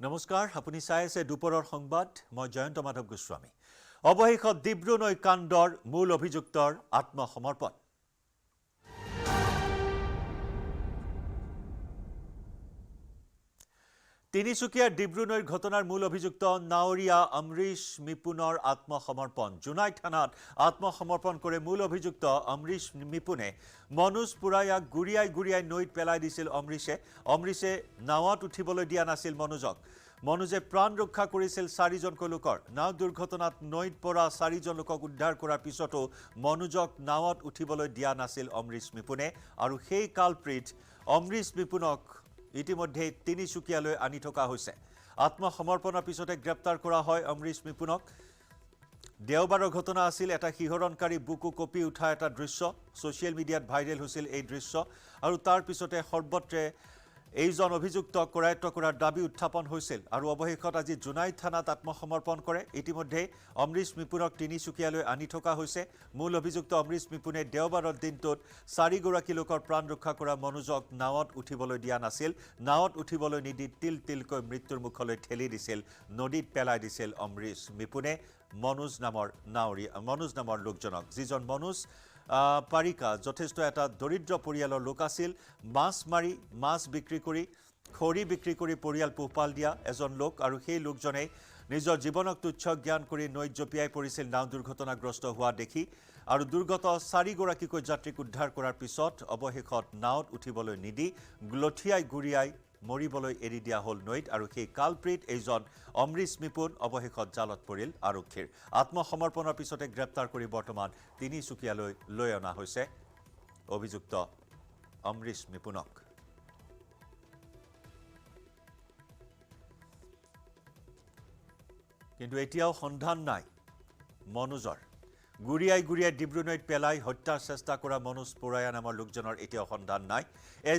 নমস্কাৰ, আপুনি চাই আছে দুপৰৰ সংবাদ। মই জয়ন্ত মাধৱ গোস্বামী। অৱশেষত ডিব্ৰু নৈ কাণ্ডৰ মূল অভিযুক্তৰ আত্মসমৰ্পণ। তিনিচুকীয়াৰ ডিব্ৰু নৈৰ ঘটনাৰ মূল অভিযুক্ত নাৱৰীয়া অমৰীশ মিপুনৰ আত্মসমৰ্পণ। জোনাই থানাত আত্মসমৰ্পণ কৰে মূল অভিযুক্ত অমৰীশ মিপুনে। মনোজ পুৰায়াক গুৰিয়াই নৈত পেলাই দিছিল অমৰীশে। অমৰীশে নাৱত উঠিবলৈ দিয়া নাছিল মনোজক। মনোজে প্ৰাণ ৰক্ষা কৰিছিল 4জনকৈ লোকৰ। নাও দুৰ্ঘটনাত নৈত পৰা 4জন লোকক উদ্ধাৰ কৰাৰ পিছতো মনোজক নাৱত উঠিবলৈ দিয়া নাছিল অমৰীশ মিপুনে। আৰু সেই কালপ্ৰিট অমৰীশ মিপুনক ইতিমধ্যে তিনিচুকীয়ালৈ আনি থকা হৈছে। আত্মসমৰ্পণৰ পিছতে গ্ৰেপ্তাৰ কৰা হয় অমৰীশ মিপুনক। দেওবাৰৰ ঘটনা আছিল। এটা শিহৰণকাৰী বুকু কপি উঠা এটা দৃশ্য ছ'চিয়েল মিডিয়াত ভাইৰেল হৈছিল এই দৃশ্য। আৰু তাৰ পিছতে সৰ্বত্ৰে এইজন অভিযুক্তক কৰায়ত্ব কৰাৰ দাবী উত্থাপন হৈছিল। আৰু অৱশেষত আজি জোনাই থানাত আত্মসমৰ্পণ কৰে। ইতিমধ্যে অমৰীশ মিপুনক তিনিচুকীয়ালৈ আনি থকা হৈছে। মূল অভিযুক্ত অমৰীশ মিপুনে দেওবাৰৰ দিনটোত 4গৰাকী লোকৰ প্ৰাণ ৰক্ষা কৰা মনোজক নাৱত উঠিবলৈ দিয়া নাছিল। নাৱত উঠিবলৈ নিদি তিলকৈ মৃত্যুৰ মুখলৈ ঠেলি দিছিল, নদীত পেলাই দিছিল অমৰীশ মিপুনে মনোজ নামৰ লোকজনক। যিজন মনোজ পাৰিকা যথেষ্ট এটা দৰিদ্ৰ পৰিয়ালৰ লোক আছিল। মাছ বিক্ৰী কৰি খৰি বিক্ৰী কৰি পৰিয়াল পোহপাল দিয়া এজন লোক। আৰু সেই লোকজনে নিজৰ জীৱনক তুচ্ছ জ্ঞান কৰি নৈত জঁপিয়াই পৰিছিল নাও দুৰ্ঘটনাগ্ৰস্ত হোৱা দেখি। আৰু দুৰ্গত 4গৰাকীকৈ যাত্ৰীক উদ্ধাৰ কৰাৰ পিছত অৱশেষত নাৱত উঠিবলৈ নিদি গুৰিয়াই মৰিবলৈ এৰি দিয়া হ'ল নৈত। আৰু সেই কালপ্ৰিট এইজন অমৰীশ মিপুন অৱশেষত জালত পৰিল আৰক্ষীৰ। আত্মসমৰ্পণৰ পিছতে গ্ৰেপ্তাৰ কৰি বৰ্তমান তিনিচুকীয়ালৈ লৈ অনা হৈছে অভিযুক্ত অমৰীশ মিপুনক। কিন্তু এতিয়াও সন্ধান নাই মনোজৰ। গুৰিয়াই ডিব্ৰু নৈত পেলাই হত্যাৰ চেষ্টা কৰা মনোজ পুৰায়া নামৰ লোকজনৰ এতিয়াও সন্ধান নাই।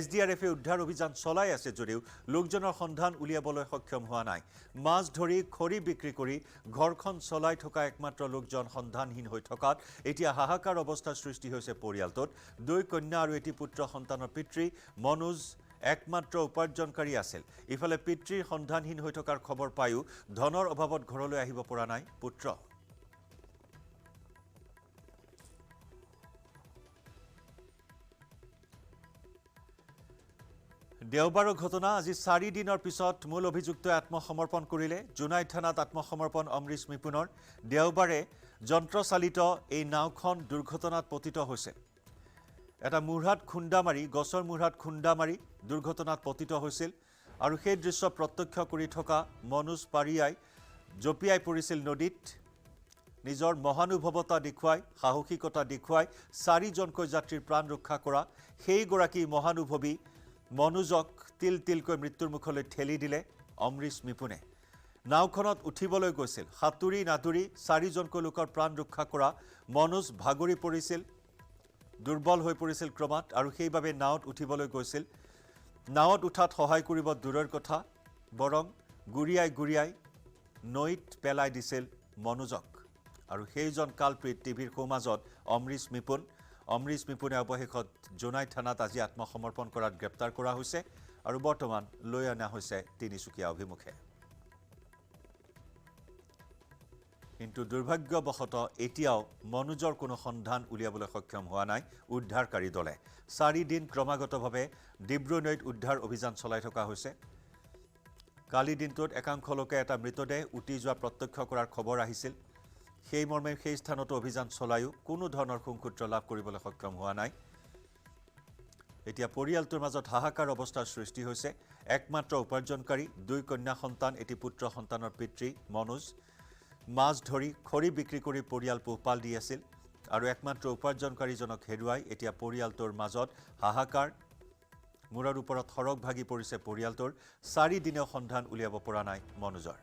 SDRFে উদ্ধাৰ অভিযান চলাই আছে যদিও লোকজনৰ সন্ধান উলিয়াবলৈ সক্ষম হোৱা নাই। মাছ ধৰি খৰি বিক্ৰী কৰি ঘৰখন চলাই থকা একমাত্ৰ লোকজন সন্ধানহীন হৈ থকাত এতিয়া হাহাকাৰ অৱস্থাৰ সৃষ্টি হৈছে পৰিয়ালটোত। 2 কন্যা আৰু এটি পুত্ৰ সন্তানৰ পিতৃ মনোজ একমাত্ৰ উপাৰ্জনকাৰী আছিল। ইফালে পিতৃৰ সন্ধানহীন হৈ থকাৰ খবৰ পায়ো ধনৰ অভাৱত ঘৰলৈ আহিব পৰা নাই পুত্ৰ। দেওবাৰৰ ঘটনা। আজি 4 দিনৰ পিছত মূল অভিযুক্তই আত্মসমৰ্পণ কৰিলে। জোনাই থানাত আত্মসমৰ্পণ অমৰীশ মিপুনৰ। দেওবাৰে যন্ত্ৰচালিত এই নাওখন দুৰ্ঘটনাত পতিত হৈছিল। এটা গছৰ মূঢ়াত খুন্দা মাৰি দুৰ্ঘটনাত পতিত হৈছিল। আৰু সেই দৃশ্য প্ৰত্যক্ষ কৰি থকা মনোজ পাৰিয়াই জঁপিয়াই পৰিছিল নদীত। নিজৰ মহানুভৱতা দেখুৱাই সাহসিকতা দেখুৱাই 4জনকৈ যাত্ৰীৰ প্ৰাণ ৰক্ষা কৰা সেইগৰাকী মহানুভৱী মনোজক তিলকৈ মৃত্যুৰ মুখলৈ ঠেলি দিলে অমৰীশ মিপুনে। নাওখনত উঠিবলৈ গৈছিল। সাঁতুৰি নাদুৰি 4জনকৈ লোকৰ প্ৰাণ ৰক্ষা কৰা মনোজ ভাগৰি পৰিছিল, দুৰ্বল হৈ পৰিছিল ক্ৰমাৎ। আৰু সেইবাবে নাৱত উঠিবলৈ গৈছিল। নাৱত উঠাত সহায় কৰিব দূৰৰ কথা, বৰং গুৰিয়াই নৈত পেলাই দিছিল মনোজক। আৰু সেইজন কালপ্ৰিট টিভিৰ সমাজত অমৰীশ মিপুনে অৱশেষত জোনাই থানাত আজি আত্মসমৰ্পণ কৰাত গ্ৰেপ্তাৰ কৰা হৈছে। আৰু বৰ্তমান লৈ অনা হৈছে তিনিচুকীয়া অভিমুখে। কিন্তু দুৰ্ভাগ্যবশতঃ এতিয়াও মনোজৰ কোনো সন্ধান উলিয়াবলৈ সক্ষম হোৱা নাই উদ্ধাৰকাৰী দলে। 4 দিন ক্ৰমাগতভাৱে ডিব্ৰু নৈত উদ্ধাৰ অভিযান চলাই থকা হৈছে। কালি দিনটোত একাংশ লোকে এটা মৃতদেহ উটি যোৱা প্ৰত্যক্ষ কৰাৰ খবৰ আহিছিল। সেই মৰ্মে সেই স্থানতো অভিযান চলায়ো কোনো ধৰণৰ সুংসূত্ৰ লাভ কৰিবলৈ সক্ষম হোৱা নাই। এতিয়া পৰিয়ালটোৰ মাজত হাহাকাৰ অৱস্থাৰ সৃষ্টি হৈছে। একমাত্ৰ উপাৰ্জনকাৰী 2 কন্যা সন্তান এটি পুত্ৰ সন্তানৰ পিতৃ মনোজ মাছ ধৰি খৰি বিক্ৰী কৰি পৰিয়াল পোহপাল দি আছিল। আৰু একমাত্ৰ উপাৰ্জনকাৰীজনক হেৰুৱাই এতিয়া পৰিয়ালটোৰ মাজত হাহাকাৰ। মূৰৰ ওপৰত সৰগ ভাগি পৰিছে পৰিয়ালটোৰ। 4 দিনেও সন্ধান উলিয়াব পৰা নাই মনোজৰ।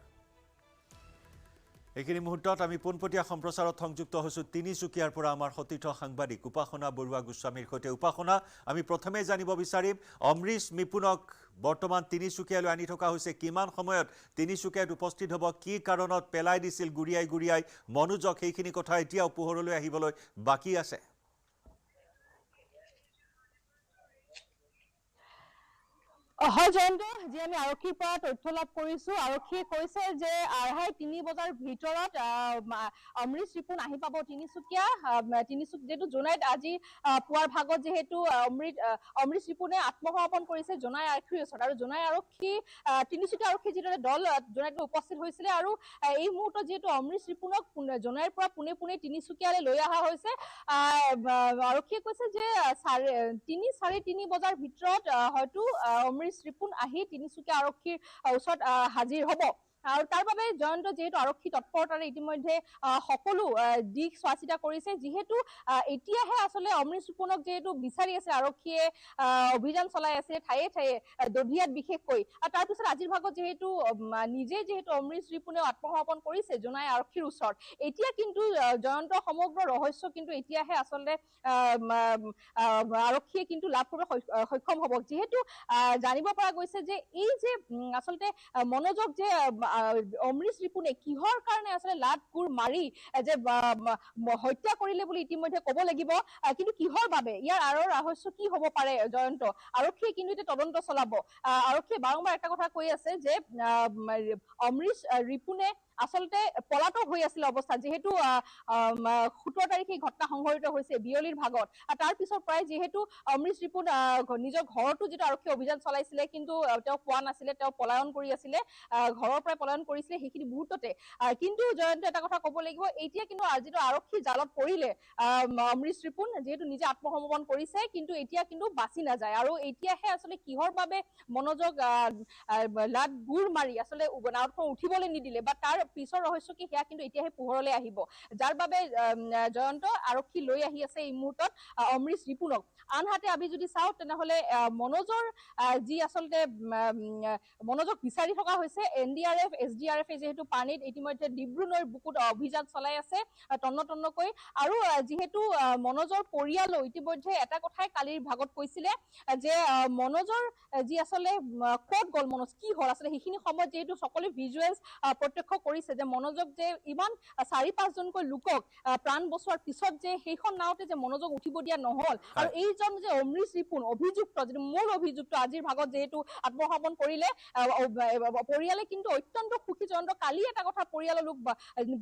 এইখিনি মুহূৰ্তত আমি পোনপটীয়া সম্প্ৰচাৰত সংযুক্ত হৈছোঁ তিনিচুকীয়াৰ পৰা আমাৰ সতীৰ্থ সাংবাদিক উপাসনা বৰুৱা গোস্বামীৰ সৈতে। উপাসনা, আমি প্ৰথমে জানিব বিচাৰিম অমৰীশ মিপুনক বৰ্তমান তিনিচুকীয়ালৈ আনি থকা হৈছে। কিমান সময়ত তিনিচুকীয়াত উপস্থিত হ'ব, কি কাৰণত পেলাই দিছিল গুৰিয়াই মনোজক, সেইখিনি কথা এতিয়াও পোহৰলৈ আহিবলৈ বাকী আছে। হয় জয়ন্ত, যি আমি আৰক্ষীৰ পৰা তথ্য লাভ কৰিছো, আৰক্ষীয়ে কৈছে যে 2:30 বজাৰ ভিতৰত অমৃশ ৰিপুণ আহি পাব তিনিচুকীয়া। যিহেতু জোনাইত আজি পুৱাৰ ভাগত যিহেতু অমৃশ ৰিপুণে আত্মসমৰ্পণ কৰিছে জোনাই আৰক্ষীৰ ওচৰত, আৰু জোনাই আৰক্ষী তিনিচুকীয়া আৰক্ষী যিদৰে দল জোনাইত উপস্থিত হৈছিলে, আৰু এই মুহূৰ্তত যিহেতু অমৃশ ৰিপুণক জোনাইৰ পৰা পোনে পোনে তিনিচুকীয়ালৈ লৈ অহা হৈছে। আৰক্ষীয়ে কৈছে যে 3:30 বজাৰ ভিতৰত হয়তো অমৃশ ৰিপুণ আহি তিনিচুকীয়া আৰক্ষীৰ ওচৰত হাজিৰ হ'ব। আৰু তাৰ বাবে জয়ন্ত, যিহেতু আৰক্ষী তৎপৰতাৰে ইতিমধ্যে সকলো দিশ চোৱা চিতা কৰিছে, যিহেতু এতিয়াহে আচলতে অমৃশ ৰিপুণক যিহেতু বিচাৰি আছে আৰক্ষীয়ে, অভিযান চলাই আছে ঠায়ে ঠায়ে দধিয়াত বিশেষকৈ। তাৰপিছত আজিৰ ভাগত যিহেতু যিহেতু অমৃশ ৰিপুণেও আত্মসমৰ্পণ কৰিছে জোনাই আৰক্ষীৰ ওচৰত, এতিয়া কিন্তু জয়ন্ত সমগ্ৰ ৰহস্য কিন্তু এতিয়াহে আচলতে আৰক্ষীয়ে কিন্তু লাভ কৰিব সক্ষম হ'ব। যিহেতু জানিব পৰা গৈছে যে এই যে আচলতে মনোযোগ যে অমৃশ ৰিপুণে কিহৰ কাৰণে আচলতে লাট কোৰ মাৰি যে হত্যা কৰিলে বুলি ইতিমধ্যে ক'ব লাগিব, কিন্তু কিহৰ বাবে, ইয়াৰ আঁৰৰ ৰহস্য কি হ'ব পাৰে জয়ন্ত, আৰক্ষীয়ে কিন্তু এতিয়া তদন্ত চলাব। আৰক্ষীয়ে বাৰম্বাৰ এটা কথা কৈ আছে যে অমৃশ ৰিপুণে আচলতে পলাতক হৈ আছিল অৱস্থাত, যিহেতু 17 তাৰিখে ঘটনা সংঘটিত হৈছে বিয়লিৰ ভাগত। তাৰ পিছৰ পৰাই যিহেতু অমৃশ ৰিপুণ নিজৰ ঘৰতো যিটো আৰক্ষী অভিযান চলাইছিলে, কিন্তু তেওঁ পোৱা নাছিলে, তেওঁ পলায়ন কৰি আছিলে, ঘৰৰ পৰাই পলায়ন কৰিছিলে সেইখিনি মুহূৰ্ততে। কিন্তু জয়ন্ত, এটা কথা ক'ব লাগিব, এতিয়া কিন্তু যিটো আৰক্ষী জালত পৰিলে অমৃশ ৰিপুণ, যিহেতু নিজে আত্মসমৰ্পণ কৰিছে, কিন্তু এতিয়া কিন্তু বাচি নাযায়। আৰু এতিয়াহে আচলতে কিহৰ বাবে মনোযোগ লাট গুৰ মাৰি আচলতে নাওখন উঠিবলৈ নিদিলে, বা তাৰ পিছৰ ৰহস্য কি, সেয়া কিন্তু এতিয়াহে পোহৰলৈ আহিব, যাৰ বাবে জয়ন্ত আৰক্ষী লৈ আহি আছে এই মুহূৰ্তত অমৃশ ৰিপুণক। আনহাতে আমি যদি চাওঁ তেনেহলে মনোজৰ যি আচলতে মনোজক বিচাৰি থকা হৈছে NDRF SDRF যিহেতু পানীত ইতিমধ্যে ডিব্ৰু নৈৰ বুকুত অভিযান চলাই আছে তন্নতন্নকৈ। আৰু যিহেতু মনোজৰ পৰিয়ালো ইতিমধ্যে এটা কথাই কালিৰ ভাগত কৈছিলে যে মনোজৰ যি আচলতে ক'ত গ'ল, মনোজ কি হ'ল, আচলতে সেইখিনি সময়ত যিহেতু সকলো ভিজুৱেলছ প্ৰত্যক্ষ কৰিছে যে মনোজক যে ইমান 4-5 জনকৈ লোকক প্ৰাণ বচোৱাৰ পিছত যে সেইখন নাওতে যে মনোজক উঠিব দিয়া নহল, আৰু এইজন যে অমৃশ ৰিপুণ অভিযুক্ত, যিটো মূল অভিযুক্ত, আজিৰ ভাগত যিহেতু আত্মসমৰ্পণ কৰিলে, পৰিয়ালে কিন্তু অত্যন্ত সুখী। জয়ন্ত, কালি এটা কথা পৰিয়ালৰ লোক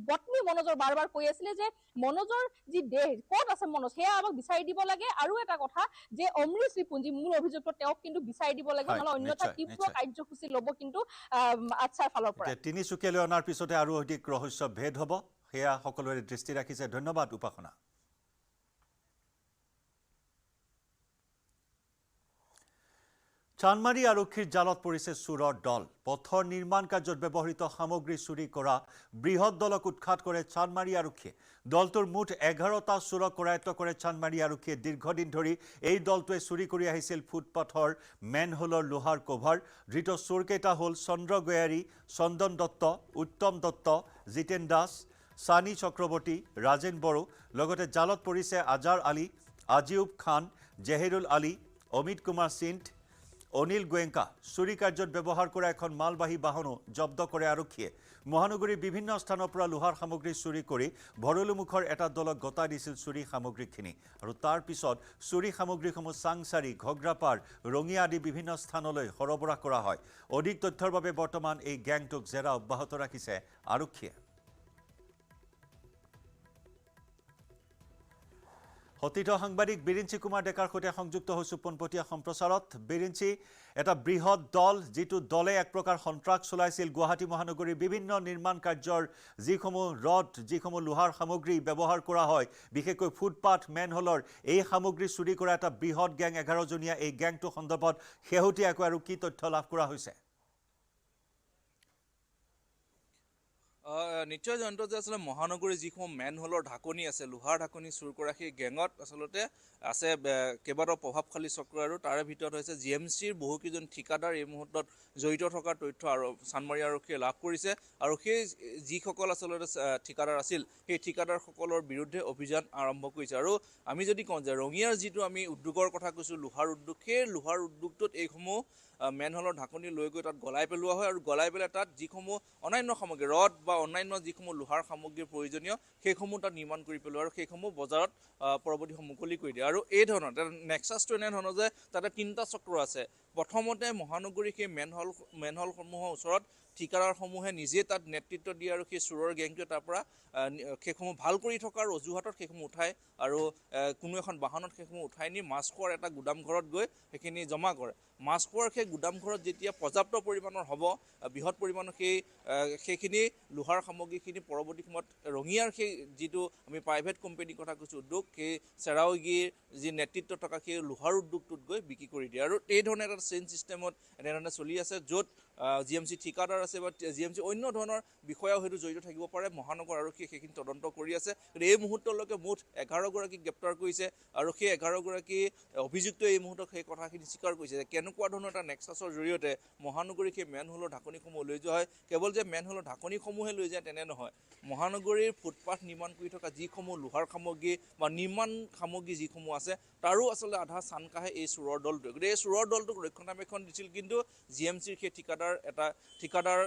পত্নী মনোজৰ বাৰ বাৰ কৈ আছিলে যে মনোজৰ যি দেহ ক'ত আছে, মনোজ সেয়া আমাক বিচাৰি দিব লাগে, আৰু এটা কথা যে অমৃশ ৰিপুণ যি মূল অভিযুক্ত তেওঁক কিন্তু বিচাৰি দিব লাগে, নহলে অন্যথা তীব্ৰ কাৰ্যসূচী ল'ব কিন্তু আচ্ছাৰ ফালৰ পৰা। তিনিচুকীয়ালৈ অনাৰ পিছতে আৰু অধিক ৰহস্য ভেদ হ'ব, সেয়া সকলোৰে দৃষ্টি ৰাখিছে। ধন্যবাদ উপাসনা। চানমাৰী আৰক্ষীৰ জালত পৰিছে চোৰৰ দল। পথৰ নিৰ্মাণ কাৰ্যত ব্যৱহৃত সামগ্ৰী চুৰি কৰা বৃহৎ দলক উৎখাত কৰে চানমাৰী আৰক্ষীয়ে। দলটোৰ মুঠ 11টা চোৰক কৰায়ত্ব কৰে চানমাৰী আৰক্ষীয়ে। দীৰ্ঘদিন ধৰি এই দলটোৱে চুৰি কৰি আহিছিল ফুটপাথৰ মেনহোলৰ লোহাৰ কভাৰ। ধৃত চোৰকেইটা হ'ল চন্দ্ৰ গয়াৰী, চন্দন দত্ত, উত্তম দত্ত, জিতেন দাস, সানি চক্ৰৱৰ্তী, ৰাজেন বড়ো। লগতে জালত পৰিছে আজাৰ আলী, আজিউব খান, জেহেৰুল আলী, অমিত কুমাৰ সিন্ধ, অনিল গোয়েঙ্কা। চুৰি কাৰ্যত ব্যৱহাৰ কৰা এখন মালবাহী বাহনো জব্দ কৰে আৰক্ষীয়ে। মহানগৰীৰ বিভিন্ন স্থানৰ পৰা লোহাৰ সামগ্ৰী চুৰি কৰি ভৰলুমুখৰ এটা দলক গতাই দিছিল চুৰি সামগ্ৰীখিনি, আৰু তাৰ পিছত চুৰি সামগ্ৰীসমূহ চাংচাৰি, ঘগ্ৰাপাৰ, ৰঙিয়া আদি বিভিন্ন স্থানলৈ সৰবৰাহ কৰা হয়। অধিক তথ্যৰ বাবে বৰ্তমান এই গেংটোক জেৰা অব্যাহত ৰাখিছে আৰক্ষীয়ে। সতীৰ্থ সাংবাদিক বিৰিঞ্চি কুমাৰ ডেকাৰ সৈতে সংযুক্ত হৈছো পোনপটীয়া সম্প্ৰচাৰত। বিৰিঞ্চি, এটা বৃহৎ দল, যিটো দলে এক প্ৰকাৰ সন্ত্ৰাস চলাইছিল গুৱাহাটী মহানগৰীৰ বিভিন্ন নিৰ্মাণ কাৰ্যৰ যিসমূহ ৰড, যিসমূহ লোহাৰ সামগ্ৰী ব্যৱহাৰ কৰা হয়, বিশেষকৈ ফুটপাথ, মেনহোলৰ এই সামগ্ৰী চুৰি কৰা এটা বৃহৎ গেং, 11জনীয়া এই গেংটো সন্দৰ্ভত শেহতীয়াকৈ আৰু কি তথ্য লাভ কৰা হৈছে? নিশ্চয় জয়ন্ত, যে আচলতে মহানগৰীৰ যিসমূহ মেনহোলৰ ঢাকনি আছে, লোহাৰ ঢাকনি চুৰ কৰা সেই গেঙত আচলতে আছে কেইবাটাও প্ৰভাৱশালী চক্ৰ, আৰু তাৰে ভিতৰত হৈছে GMCৰ বহুকেইজন ঠিকাদাৰ এই মুহূৰ্তত জড়িত থকাৰ তথ্য আৰু চানমাৰী আৰক্ষীয়ে লাভ কৰিছে। আৰু সেই যিসকল আচলতে ঠিকাদাৰ আছিল, সেই ঠিকাদাৰসকলৰ বিৰুদ্ধে অভিযান আৰম্ভ কৰিছে। আৰু আমি যদি কওঁ যে ৰঙিয়াৰ যিটো আমি উদ্যোগৰ কথা কৈছোঁ, লোহাৰ উদ্যোগ, সেই লোহাৰ উদ্যোগটোত এইসমূহ মেনহোলৰ ঢাকনি লৈ গৈ তাত গলাই পেলোৱা হয়, আৰু গলাই পেলাই তাত যিসমূহ অন্যান্য সামগ্ৰী, ৰড বা অন্যান্য যিসমূহ লোহাৰ সামগ্ৰীৰ প্ৰয়োজনীয় সেইসমূহ তাত নিৰ্মাণ কৰি পেলোৱা আৰু সেইসমূহ বজাৰত পৰৱৰ্তী মুকলি কৰি দিয়ে। আৰু এই ধৰণৰ নেক্সাছটো এনেধৰণৰ যে তাতে 3টা চক্ৰ আছে। প্ৰথমতে মহানগৰীৰ সেই মেনহলসমূহৰ ওচৰত ঠিকাদাৰসমূহে নিজে তাত নেতৃত্ব দিয়ে আৰু সেই চোৰৰ গেংটোৱে তাৰ পৰা সেইসমূহ ভাল কৰি থকাৰ অজুহাতত সেইসমূহ উঠায় আৰু কোনো এখন বাহনত সেইসমূহ উঠাই নি মাছখোৱাৰ এটা গুদামঘৰত গৈ সেইখিনি জমা কৰে। মাছখোৱাৰ সেই গুদামঘৰত যেতিয়া পৰ্যাপ্ত পৰিমাণৰ হ'ব, বৃহৎ পৰিমাণৰ সেইখিনি লোহাৰ সামগ্ৰীখিনি পৰৱৰ্তী সময়ত ৰঙিয়াৰ সেই যিটো আমি প্ৰাইভেট কোম্পানীৰ কথা কৈছোঁ উদ্যোগ, সেই চেৰাউগীৰ যি নেতৃত্ব থকা সেই লোহাৰ উদ্যোগটোত গৈ বিক্ৰী কৰি দিয়ে। আৰু এই ধৰণে এটা চেইন ছিষ্টেমত এনেধৰণে চলি আছে, য'ত GMC ঠিকাদাৰ আছে বা GMC অন্য ধৰণৰ বিষয়াও হয়তো জড়িত থাকিব পাৰে। মহানগৰ আৰক্ষীয়ে সেইখিনি তদন্ত কৰি আছে। এই মুহূৰ্তলৈকে মুঠ 11গৰাকীক গ্ৰেপ্তাৰ কৰিছে আৰু সেই 11গৰাকী অভিযুক্তই এই মুহূৰ্তত সেই কথাখিনি স্বীকাৰ কৰিছে যে কেনেকুৱা ধৰণৰ এটা নেক্সাছৰ জৰিয়তে মহানগৰীৰ সেই মেনহোলৰ ঢাকনিসমূহ লৈ যোৱা হয়। কেৱল যে মেনহোলৰ ঢাকনিসমূহে লৈ যায় তেনে নহয়, মহানগৰীৰ ফুটপাথ নিৰ্মাণ কৰি থকা যিসমূহ লোহাৰ সামগ্ৰী বা নিৰ্মাণ সামগ্ৰী যিসমূহ আছে তাৰো আচলতে আধা চান কাহে এই চোৰৰ দলটোৱে। গতিকে এই চোৰৰ দলটোক ৰক্ষণাবেক্ষণ দিছিল কিন্তু GMCৰ সেই ঠিকাদাৰ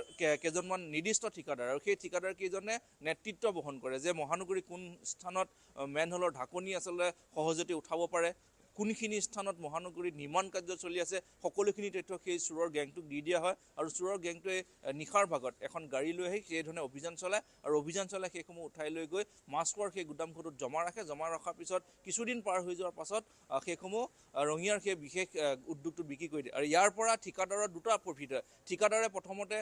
কেইজনমান নিৰ্দিষ্ট ঠিকাদাৰ, আৰু সেই ঠিকাদাৰ কেইজনে নেতৃত্ব বহন কৰে যে মহানগৰীৰ কোন স্থানত মেনহোলৰ ঢাকনি আচলতে সহজতে উঠাব পাৰে, কোনখিনি স্থানত মহানগৰীত নিৰ্মাণ কাৰ্য চলি আছে, সকলোখিনি তথ্য সেই চোৰৰ গেংটোক দি দিয়া হয়। আৰু চোৰৰ গেংটোৱে নিশাৰ ভাগত এখন গাড়ী লৈ আহি সেই ধৰণে অভিযান চলায় আৰু অভিযান চলাই সেইসমূহ উঠাই লৈ গৈ মাছখোৱাৰ সেই গুদামঘৰটোত জমা ৰাখে। জমা ৰখাৰ পিছত কিছুদিন পাৰ হৈ যোৱাৰ পাছত সেইসমূহ ৰঙিয়াৰ সেই বিশেষ উদ্যোগটোত বিক্ৰী কৰি দিয়ে। আৰু ইয়াৰ পৰা ঠিকাদাৰৰ দুটা প্ৰফিট হয়। ঠিকাদাৰে প্ৰথমতে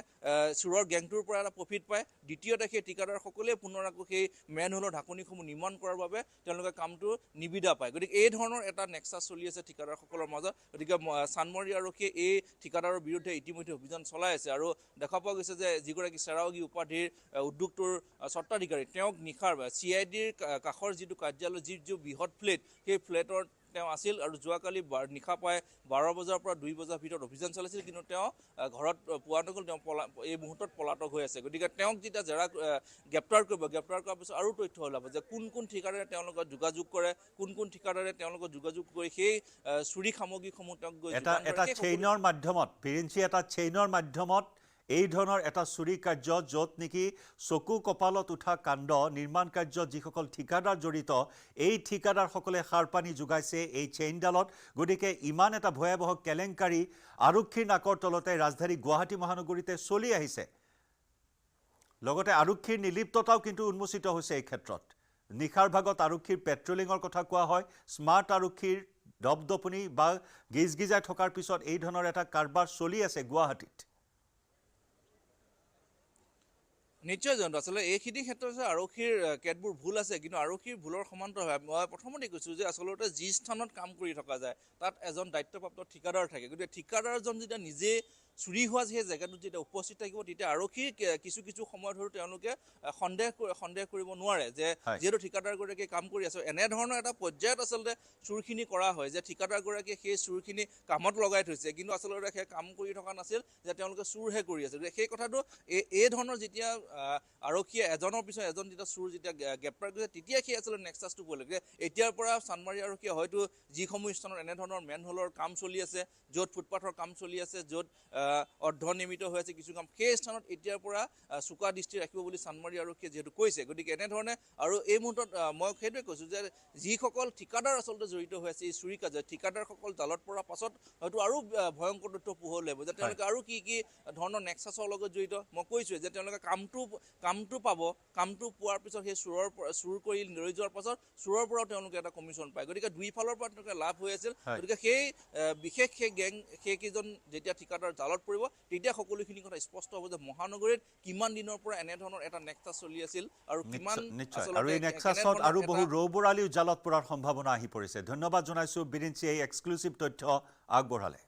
চোৰৰ গেংটোৰ পৰা এটা প্ৰফিট পায়, দ্বিতীয়তে সেই ঠিকাদাৰসকলে পুনৰ আকৌ সেই মেনহোলৰ ঢাকনিসমূহ নিৰ্মাণ কৰাৰ বাবে তেওঁলোকে কামটো নিবিদা পায়। গতিকে এই ধৰণৰ এটা নেক্সাছ চলি আছে ঠিকাদাৰসকলৰ মাজত। গতিকে চানমাৰী আৰক্ষীয়ে এই ঠিকাদাৰৰ বিৰুদ্ধে ইতিমধ্যে অভিযান চলাই আছে আৰু দেখা পোৱা গৈছে যে যিগৰাকী চেৰাউগী উপাধিৰ উদ্যোগটোৰ স্বত্বাধিকাৰী তেওঁক নিশাৰ CIDৰ কাষৰ যিটো কাৰ্যালয়, যি বৃহৎ ফ্লেট, সেই ফ্লেটৰ তেওঁ আছিল আৰু যোৱাকালি নিশা প্ৰায় 12 বজাৰ পৰা 2 বজাৰ ভিতৰত অভিযান চলাইছিল, কিন্তু তেওঁ ঘৰত পোৱা নগ'ল। তেওঁ এই মুহূৰ্তত পলাতক হৈ আছে। গতিকে তেওঁক যেতিয়া গ্ৰেপ্তাৰ কৰাৰ পিছত আৰু তথ্য ওলাব যে কোন কোন ঠিকাদাৰে তেওঁৰ লগত যোগাযোগ কৰে, কোন কোন ঠিকাদাৰে তেওঁৰ লগত যোগাযোগ কৰি সেই চুৰি সামগ্ৰীসমূহ তেওঁক গৈ এটা চেইনৰ মাধ্যমত বিৰিঞ্চি এটা চেইনৰ মাধ্যমত এই ধৰণৰ এটা চুৰি কাৰ্য, য'ত নেকি চকু কপালত উঠা কাণ্ড, নিৰ্মাণ কাৰ্যত যিসকল ঠিকাদাৰ জড়িত এই ঠিকাদাৰসকলে সাৰ পানী যোগাইছে এই চেইনডালত। গতিকে ইমান এটা ভয়াৱহ কেলেংকাৰী আৰক্ষীৰ নাকৰ তলতে ৰাজধানী গুৱাহাটী মহানগৰীতে চলি আহিছে। লগতে আৰক্ষীৰ নিলিপ্ততাও কিন্তু উন্মোচিত হৈছে এই ক্ষেত্ৰত। নিশাৰ ভাগত আৰক্ষীৰ পেট্ৰলিঙৰ কথা কোৱা হয়, স্মাৰ্ট আৰক্ষীৰ দপদপনি বা গিজগিজাই থকাৰ পিছত এই ধৰণৰ এটা কাৰবাৰ চলি আছে গুৱাহাটীত। নিশ্চয় জয়ন্ত, আচলতে এইখিনি ক্ষেত্ৰত আৰক্ষীৰ কেতবোৰ ভুল আছে, কিন্তু আৰক্ষীৰ ভুলৰ সমান্তৰালভাৱে মই প্ৰথমতে কৈছোঁ যে আচলতে যি স্থানত কাম কৰি থকা যায় তাত এজন দায়িত্বপ্ৰাপ্ত ঠিকাদাৰ থাকে। গতিকে ঠিকাদাৰজন যেতিয়া নিজে চুৰি হোৱা সেই জেগাটোত যেতিয়া উপস্থিত থাকিব, তেতিয়া আৰক্ষীৰ কিছু কিছু সময়ত ধৰি তেওঁলোকে সন্দেহ কৰিব নোৱাৰে যে যিহেতু ঠিকাদাৰগৰাকীয়ে কাম কৰি আছে। এনেধৰণৰ এটা পৰ্যায়ত আচলতে চুৰখিনি কৰা হয় যে ঠিকাদাৰগৰাকীয়ে সেই চুৰখিনি কামত লগাই থৈছে, কিন্তু আচলতে সেই কাম কৰি থকা নাছিল, যে তেওঁলোকে চুৰহে কৰি আছে। গতিকে সেই কথাটো এই ধৰণৰ যেতিয়া আৰক্ষীয়ে এজনৰ পিছত এজন যেতিয়া চুৰ যেতিয়া গ্ৰেপ্তাৰ কৰিছে, তেতিয়া সেই আচলতে নেক্সাছটো পোৱা লাগে। এতিয়াৰ পৰা চানমাৰী আৰক্ষীয়ে হয়তো যিসমূহ স্থানত এনেধৰণৰ মেনহোলৰ কাম চলি আছে, য'ত ফুটপাথৰ কাম চলি আছে, য'ত অৰ্ধনিৰ্মিত হৈ আছে কিছু কাম, সেই স্থানত এতিয়াৰ পৰা চোকা দৃষ্টি ৰাখিব বুলি চানমাৰী আৰক্ষীয়ে যিহেতু কৈছে। গতিকে এনেধৰণে আৰু এই মুহূৰ্তত মই সেইটোৱে কৈছোঁ যে যিসকল ঠিকাদাৰ আচলতে জড়িত হৈ আছে এই চুৰি কাৰ্যত, ঠিকাদাৰসকল জালত পৰাৰ পাছত হয়তো আৰু ভয়ংকৰ তথ্য পোহৰ লাগিব যে তেওঁলোকে আৰু কি কি ধৰণৰ নেক্সাছৰ লগত জড়িত। মই কৈছোঁৱে যে তেওঁলোকে কামটো পাব, কামটো পোৱাৰ পিছত সেই চুৰ কৰি লৈ যোৱাৰ পাছত চোৰৰ পৰাও তেওঁলোকে এটা কমিশ্যন পায়। গতিকে দুইফালৰ পৰা তেওঁলোকে লাভ হৈ আছিল। গতিকে সেই বিশেষ সেই সেইকেইজন যেতিয়া ঠিকাদাৰ জালত পৰিব, তেতিয়া সকলোখিনি কথা স্পষ্ট হ'ব যে মহানগৰীত কিমান দিনৰ পৰা এনেধৰণৰ এটা নেক্সাছ চলি আছিল আৰু কিমান আৰু এই নেক্সাছত আৰু বহু ৰৌবৰালিও জালত পৰাৰ সম্ভাৱনা আহি পৰিছে। ধন্যবাদ জনাইছোঁ বিৰিঞ্চি এই এক্সক্লুচিভ তথ্য আগবঢ়ালে।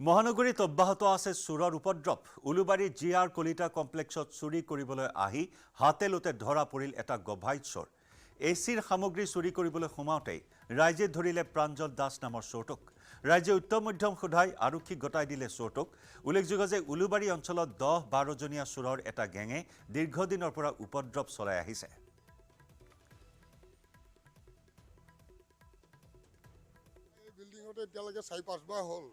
মহানগৰীত অব্যাহত আছে চোৰৰ উপদ্ৰৱ। উলুবাৰীৰ GR কলিতা কমপ্লেক্সত চুৰি কৰিবলৈ আহি হাতে লোতে ধৰা পৰিল এটা গভাই চোৰ। এচিৰ সামগ্ৰী চুৰি কৰিবলৈ সোমাওঁতেই ৰাইজে ধৰিলে প্ৰাঞ্জল দাস নামৰ চোৰটোক। ৰাইজে উত্তম মধ্যম সোধাই আৰক্ষীক গতাই দিলে চোৰটোক। উল্লেখযোগ্য যে উলুবাৰী অঞ্চলত 10-12 জনীয়া চোৰৰ এটা গেঙে দীৰ্ঘদিনৰ পৰা উপদ্ৰৱ চলাই আহিছে। এই বিল্ডিঙতে এতিয়ালৈকে 4-5 বাৰ হ'ল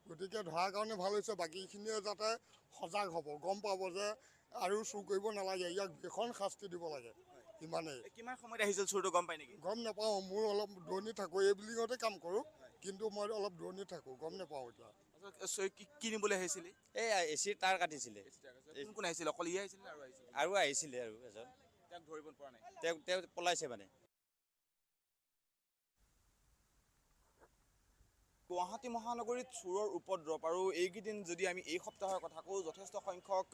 গতিকে ধৰাৰ কাৰণে ভাল হৈছে, বাকীখিনিয়ে যাতে সজাগ হ'ব, গম পাব যে আৰু চুৰ কৰিব নালাগে, ইয়াক ভীষণ শাস্তি দিব লাগে, ইমানেই। কিমান সময়ত আহিছিল চুৰটো গম পাই নেকি? গম নাপাওঁ, মোৰ অলপ দূৰণিত থাকোঁ, এই বিল্ডিঙতে কাম কৰোঁ, কিন্তু মই অলপ দূৰণিত থাকোঁ, গম নাপাওঁ এতিয়া। কি নিবলৈ আহিছিলে? এই এচিৰ তাৰ কাটিছিলে। কোন কোন আহিছিল? অকল ই আহিছিল আৰু আহিছিল? আৰু আহিছিলে আৰু এজন, তেওঁক ধৰিব পৰা নাই। তেওঁ পলাইছে মানে। গুৱাহাটী মহানগৰীত চোৰৰ উপদ্ৰৱ, আৰু এইকেইদিন যদি আমি এই সপ্তাহৰ কথা কওঁ, যথেষ্ট সংখ্যক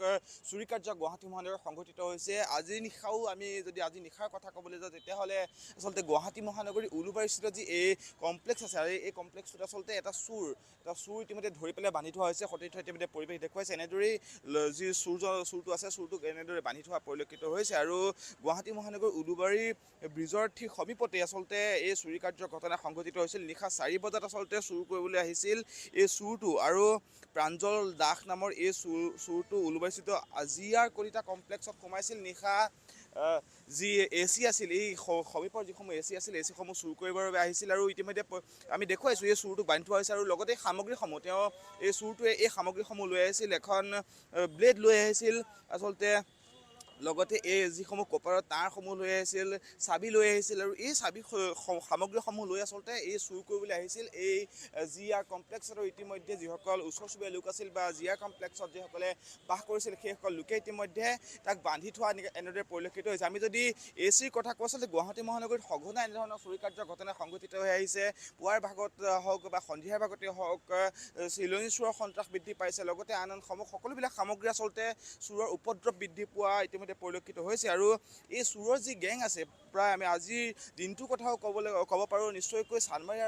চুৰি কাৰ্য গুৱাহাটী মহানগৰত সংঘটিত হৈছে। আজি নিশাও আমি যদি আজি নিশাৰ কথা ক'বলৈ যাওঁ, তেতিয়াহ'লে আচলতে গুৱাহাটী মহানগৰীৰ উলুবাৰীস্থিত যি এই কমপ্লেক্স আছে, আৰু এই কমপ্লেক্সটোত আচলতে এটা চুৰ ইতিমধ্যে ধৰি পেলাই বান্ধি থোৱা হৈছে। সতীৰ্থ ইতিমধ্যে পৰিৱেশ দেখুৱাইছে, এনেদৰেই যি চুৰটো আছে, চুৰটোক এনেদৰে বান্ধি থোৱা পৰিলক্ষিত হৈছে। আৰু গুৱাহাটী মহানগৰীৰ উলুবাৰী ব্ৰিজৰ ঠিক সমীপতে আচলতে এই চুৰি কাৰ্যৰ ঘটনা সংঘটিত হৈছিল। নিশা 4 বজাত আচলতে চুৰ কৰিবলৈ আহিছিল এই চুৰটো, আৰু প্ৰাঞ্জল দাস নামৰ এই চুৰটো উলুবাৰীস্থিত আজিয়াৰ কলিতা কমপ্লেক্সত সোমাইছিল। নিশা যি AC আছিল, এই সমীপৰ যিসমূহ AC আছিল, AC সমূহ চুৰ কৰিবৰ বাবে আহিছিল। আৰু ইতিমধ্যে আমি দেখুৱাইছোঁ এই চুৰটোক বান্ধি থোৱা হৈছে, আৰু লগতে সামগ্ৰীসমূহ তেওঁ এই চুৰটোৱে এই সামগ্ৰীসমূহ লৈ আহিছিল। এখন ব্লেড লৈ আহিছিল আচলতে, লগতে এই যিসমূহ কপাৰৰ তাঁৰসমূহ লৈ আহিছিল, চাবি লৈ আহিছিল, আৰু এই সামগ্ৰীসমূহ লৈ আচলতে এই চুৰ কৰিবলৈ আহিছিল এই জিআৰ কমপ্লেক্সত। আৰু ইতিমধ্যে যিসকল ওচৰ চুবুৰীয়া লোক আছিল বা জিআৰ কমপ্লেক্সত যিসকলে বাস কৰিছিল, সেইসকল লোকে ইতিমধ্যে তাক বান্ধি থোৱা এনেদৰে পৰিলক্ষিত হৈছে। আমি যদি ACৰ কথা কওঁ, আচলতে গুৱাহাটী মহানগৰীত সঘনাই এনেধৰণৰ চুৰি কাৰ্যৰ ঘটনা সংঘটিত হৈ আহিছে। পুৱাৰ ভাগত হওক বা সন্ধিয়াৰ ভাগতে হওক, চিলনী চোৰৰ সন্ত্ৰাস বৃদ্ধি পাইছে, লগতে আন সকলোবিলাক সামগ্ৰী আচলতে চোৰৰ উপদ্ৰৱ বৃদ্ধি পোৱা ইতিমধ্যে পৰিলক্ষিত হৈছে। আৰু এই চোৰৰ যি গেং আছে, প্ৰায় আমি আজিৰ দিনটোৰ কথাও ক'ব পাৰোঁ। নিশ্চয়কৈ চান্দমাৰী